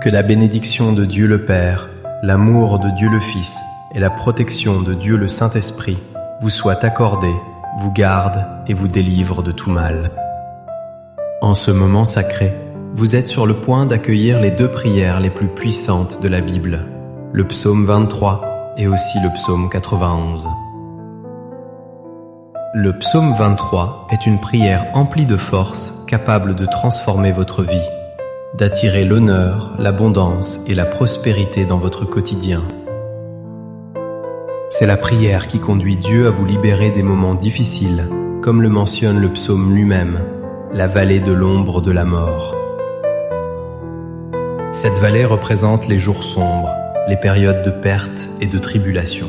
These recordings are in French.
Que la bénédiction de Dieu le Père, l'amour de Dieu le Fils et la protection de Dieu le Saint-Esprit vous soient accordés, vous garde et vous délivre de tout mal. En ce moment sacré, vous êtes sur le point d'accueillir les deux prières les plus puissantes de la Bible, le psaume 23 et aussi le psaume 91. Le psaume 23 est une prière emplie de force, capable de transformer votre vie, d'attirer l'honneur, l'abondance et la prospérité dans votre quotidien. C'est la prière qui conduit Dieu à vous libérer des moments difficiles, comme le mentionne le psaume lui-même, la vallée de l'ombre de la mort. Cette vallée représente les jours sombres, les périodes de perte et de tribulation.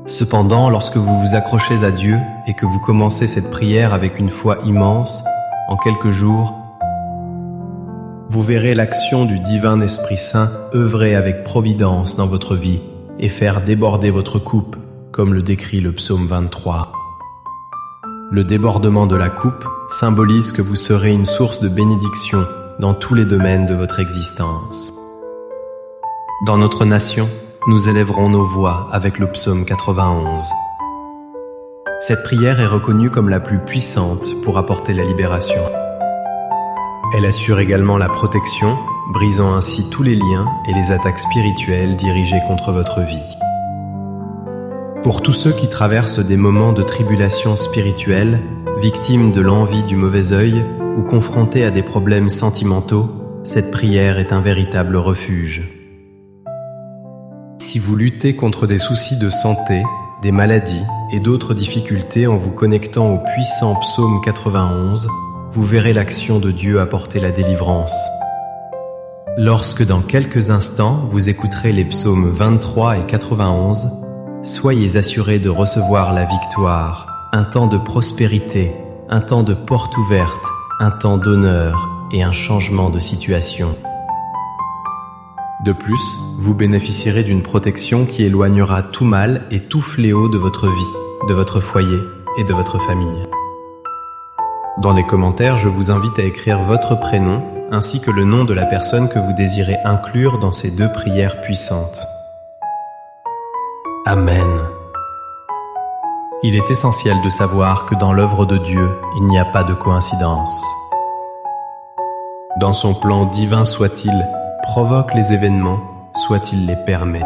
Cependant, lorsque vous vous accrochez à Dieu et que vous commencez cette prière avec une foi immense, en quelques jours, vous verrez l'action du divin Esprit Saint œuvrer avec providence dans votre vie et faire déborder votre coupe, comme le décrit le psaume 23. Le débordement de la coupe symbolise que vous serez une source de bénédiction dans tous les domaines de votre existence. Dans notre nation, nous élèverons nos voix avec le psaume 91. Cette prière est reconnue comme la plus puissante pour apporter la libération. Elle assure également la protection, brisant ainsi tous les liens et les attaques spirituelles dirigées contre votre vie. Pour tous ceux qui traversent des moments de tribulation spirituelle, victimes de l'envie du mauvais œil ou confrontés à des problèmes sentimentaux, cette prière est un véritable refuge. Si vous luttez contre des soucis de santé, des maladies et d'autres difficultés en vous connectant au puissant psaume 91, vous verrez l'action de Dieu apporter la délivrance. Lorsque dans quelques instants vous écouterez les psaumes 23 et 91, soyez assurés de recevoir la victoire, un temps de prospérité, un temps de porte ouverte, un temps d'honneur et un changement de situation. De plus, vous bénéficierez d'une protection qui éloignera tout mal et tout fléau de votre vie, de votre foyer et de votre famille. Dans les commentaires, je vous invite à écrire votre prénom ainsi que le nom de la personne que vous désirez inclure dans ces deux prières puissantes. Amen. Il est essentiel de savoir que dans l'œuvre de Dieu, il n'y a pas de coïncidence. Dans son plan divin soit-il, provoque les événements, soit-il les permet.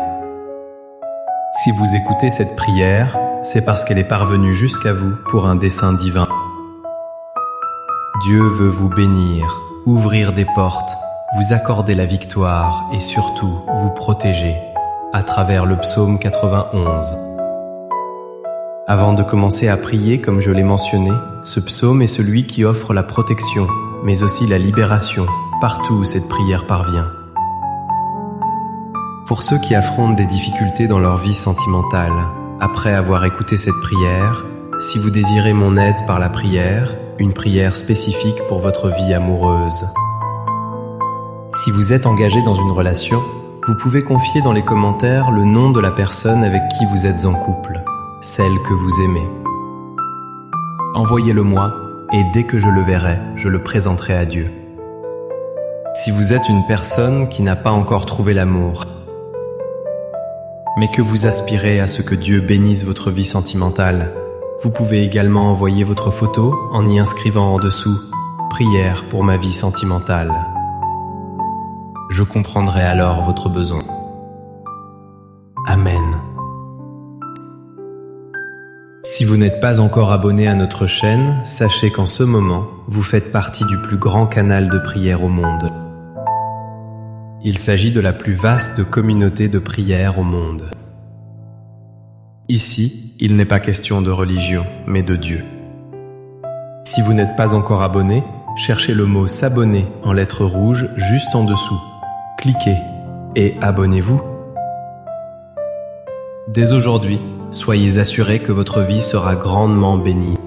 Si vous écoutez cette prière, c'est parce qu'elle est parvenue jusqu'à vous pour un dessein divin. Dieu veut vous bénir, ouvrir des portes, vous accorder la victoire et surtout vous protéger à travers le psaume 91. Avant de commencer à prier, comme je l'ai mentionné, ce psaume est celui qui offre la protection, mais aussi la libération, partout où cette prière parvient. Pour ceux qui affrontent des difficultés dans leur vie sentimentale, après avoir écouté cette prière, si vous désirez mon aide par la prière, une prière spécifique pour votre vie amoureuse. Si vous êtes engagé dans une relation, vous pouvez confier dans les commentaires le nom de la personne avec qui vous êtes en couple, celle que vous aimez. Envoyez-le moi et dès que je le verrai, je le présenterai à Dieu. Si vous êtes une personne qui n'a pas encore trouvé l'amour, mais que vous aspirez à ce que Dieu bénisse votre vie sentimentale, vous pouvez également envoyer votre photo en y inscrivant en dessous « Prière pour ma vie sentimentale ». Je comprendrai alors votre besoin. Amen. Si vous n'êtes pas encore abonné à notre chaîne, sachez qu'en ce moment, vous faites partie du plus grand canal de prière au monde. Il s'agit de la plus vaste communauté de prière au monde. Ici, il n'est pas question de religion, mais de Dieu. Si vous n'êtes pas encore abonné, cherchez le mot « s'abonner » en lettres rouges juste en dessous. Cliquez et abonnez-vous. Dès aujourd'hui, soyez assurés que votre vie sera grandement bénie.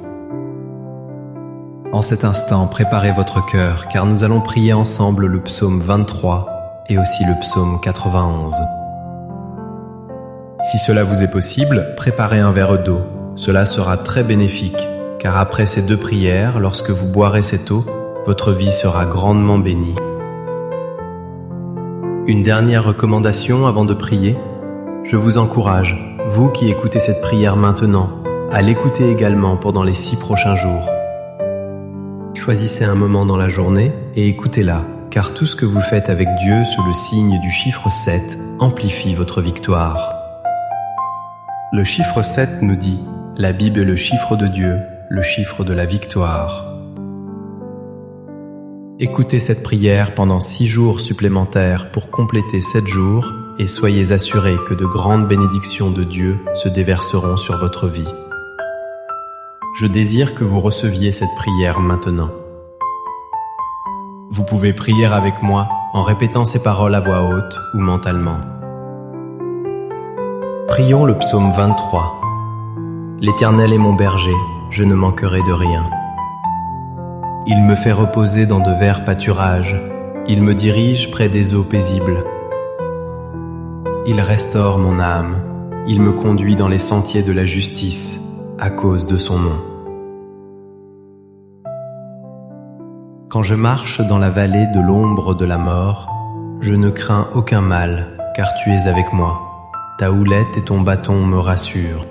En cet instant, préparez votre cœur, car nous allons prier ensemble le psaume 23 et aussi le psaume 91. Si cela vous est possible, préparez un verre d'eau. Cela sera très bénéfique, car après ces deux prières, lorsque vous boirez cette eau, votre vie sera grandement bénie. Une dernière recommandation avant de prier. Je vous encourage, vous qui écoutez cette prière maintenant, à l'écouter également pendant les 6 prochains jours. Choisissez un moment dans la journée et écoutez-la, car tout ce que vous faites avec Dieu sous le signe du chiffre 7 amplifie votre victoire. Le chiffre 7 nous dit « La Bible est le chiffre de Dieu, le chiffre de la victoire ». Écoutez cette prière pendant 6 jours supplémentaires pour compléter 7 jours et soyez assurés que de grandes bénédictions de Dieu se déverseront sur votre vie. Je désire que vous receviez cette prière maintenant. Vous pouvez prier avec moi en répétant ces paroles à voix haute ou mentalement. Prions le psaume 23. L'Éternel est mon berger, je ne manquerai de rien. Il me fait reposer dans de verts pâturages, il me dirige près des eaux paisibles. Il restaure mon âme, il me conduit dans les sentiers de la justice, à cause de son nom. Quand je marche dans la vallée de l'ombre de la mort, je ne crains aucun mal, car tu es avec moi. Ta houlette et ton bâton me rassurent.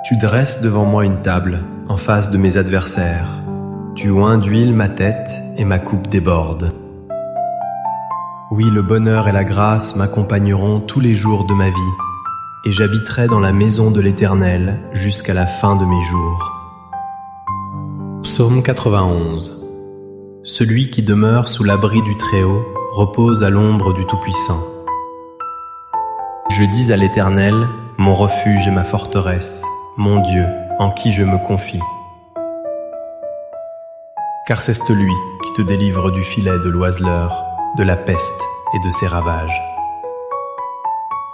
Tu dresses devant moi une table, en face de mes adversaires. Tu oins d'huile ma tête et ma coupe déborde. Oui, le bonheur et la grâce m'accompagneront tous les jours de ma vie, et j'habiterai dans la maison de l'Éternel jusqu'à la fin de mes jours. Psaume 91. Celui qui demeure sous l'abri du Très-Haut repose à l'ombre du Tout-Puissant. Je dis à l'Éternel, mon refuge et ma forteresse, mon Dieu, en qui je me confie. Car c'est lui qui te délivre du filet de l'oiseleur, de la peste et de ses ravages.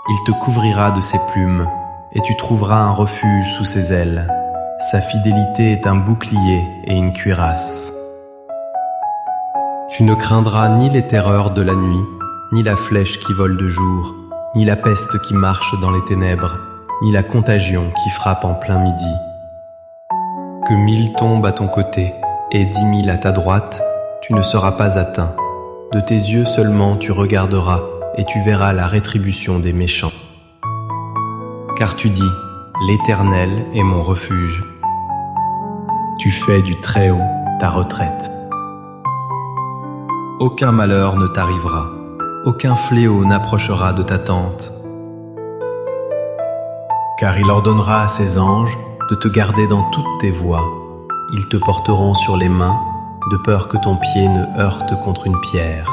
Il te couvrira de ses plumes, et tu trouveras un refuge sous ses ailes. Sa fidélité est un bouclier et une cuirasse. Tu ne craindras ni les terreurs de la nuit, ni la flèche qui vole de jour, ni la peste qui marche dans les ténèbres, ni la contagion qui frappe en plein midi. Que 1000 tombent à ton côté, et 10 000 à ta droite, tu ne seras pas atteint. De tes yeux seulement tu regarderas, et tu verras la rétribution des méchants. Car tu dis, l'Éternel est mon refuge. Tu fais du Très-Haut ta retraite. Aucun malheur ne t'arrivera, aucun fléau n'approchera de ta tente. Car il ordonnera à ses anges de te garder dans toutes tes voies. Ils te porteront sur les mains, de peur que ton pied ne heurte contre une pierre.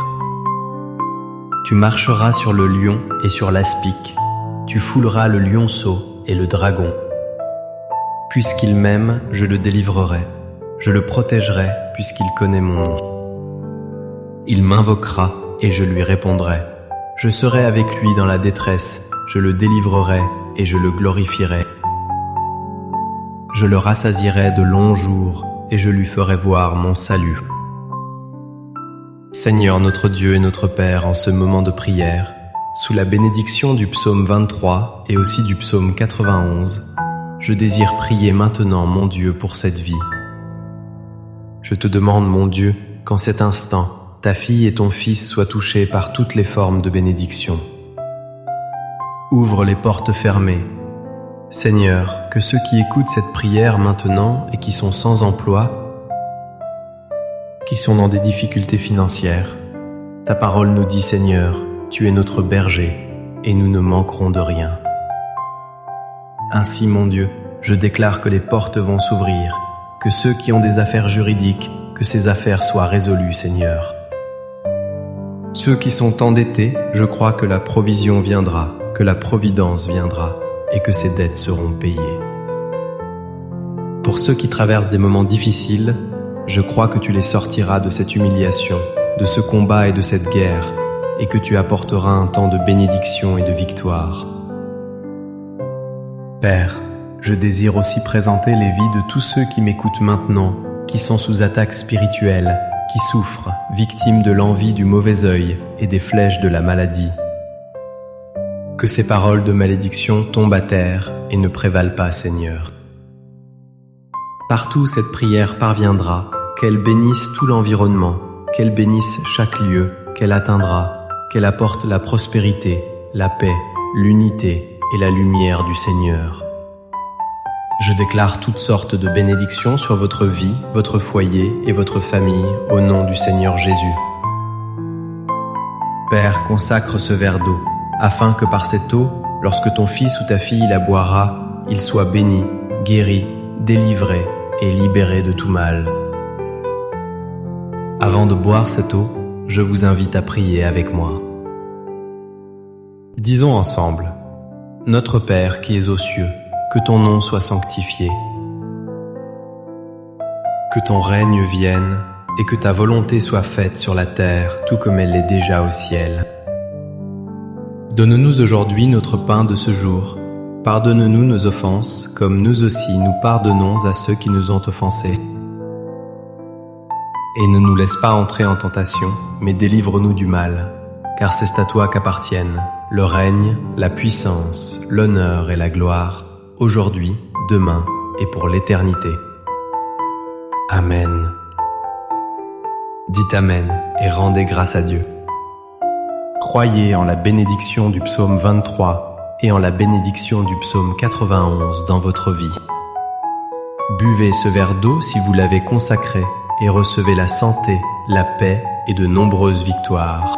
Tu marcheras sur le lion et sur l'aspic, tu fouleras le lionceau et le dragon. Puisqu'il m'aime, je le délivrerai, je le protégerai puisqu'il connaît mon nom. Il m'invoquera et je lui répondrai. Je serai avec lui dans la détresse, je le délivrerai et je le glorifierai. Je le rassasierai de longs jours et je lui ferai voir mon salut. Seigneur notre Dieu et notre Père, en ce moment de prière, sous la bénédiction du psaume 23 et aussi du psaume 91, je désire prier maintenant, mon Dieu, pour cette vie. Je te demande, mon Dieu, qu'en cet instant, ta fille et ton fils soient touchés par toutes les formes de bénédiction. Ouvre les portes fermées. Seigneur, que ceux qui écoutent cette prière maintenant et qui sont sans emploi, qui sont dans des difficultés financières, ta parole nous dit, Seigneur, tu es notre berger et nous ne manquerons de rien. Ainsi, mon Dieu, je déclare que les portes vont s'ouvrir, que ceux qui ont des affaires juridiques, que ces affaires soient résolues, Seigneur. Ceux qui sont endettés, je crois que la provision viendra, que la providence viendra, et que ces dettes seront payées. Pour ceux qui traversent des moments difficiles, je crois que tu les sortiras de cette humiliation, de ce combat et de cette guerre, et que tu apporteras un temps de bénédiction et de victoire. Père, je désire aussi présenter les vies de tous ceux qui m'écoutent maintenant, qui sont sous attaque spirituelle, qui souffrent, victimes de l'envie du mauvais œil et des flèches de la maladie. Que ces paroles de malédiction tombent à terre et ne prévalent pas, Seigneur. Partout cette prière parviendra, qu'elle bénisse tout l'environnement, qu'elle bénisse chaque lieu, qu'elle atteindra, qu'elle apporte la prospérité, la paix, l'unité et la lumière du Seigneur. Je déclare toutes sortes de bénédictions sur votre vie, votre foyer et votre famille au nom du Seigneur Jésus. Père, consacre ce verre d'eau, afin que par cette eau, lorsque ton fils ou ta fille la boira, il soit béni, guéri, délivré et libéré de tout mal. Avant de boire cette eau, je vous invite à prier avec moi. Disons ensemble: Notre Père qui es aux cieux, que ton nom soit sanctifié. Que ton règne vienne et que ta volonté soit faite sur la terre tout comme elle l'est déjà au ciel. Donne-nous aujourd'hui notre pain de ce jour. Pardonne-nous nos offenses, comme nous aussi nous pardonnons à ceux qui nous ont offensés. Et ne nous laisse pas entrer en tentation, mais délivre-nous du mal, car c'est à toi qu'appartiennent le règne, la puissance, l'honneur et la gloire, aujourd'hui, demain et pour l'éternité. Amen. Dites Amen et rendez grâce à Dieu. Croyez en la bénédiction du psaume 23 et en la bénédiction du psaume 91 dans votre vie. Buvez ce verre d'eau si vous l'avez consacré et recevez la santé, la paix et de nombreuses victoires.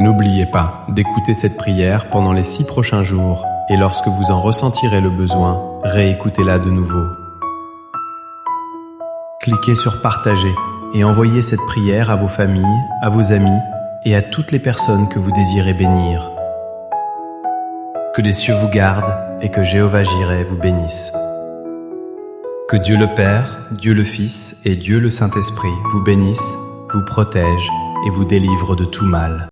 N'oubliez pas d'écouter cette prière pendant les 6 prochains jours et lorsque vous en ressentirez le besoin, réécoutez-la de nouveau. Cliquez sur Partager et envoyez cette prière à vos familles, à vos amis et à toutes les personnes que vous désirez bénir. Que les cieux vous gardent et que Jéhovah Jireh vous bénisse. Que Dieu le Père, Dieu le Fils et Dieu le Saint-Esprit vous bénissent, vous protègent et vous délivrent de tout mal.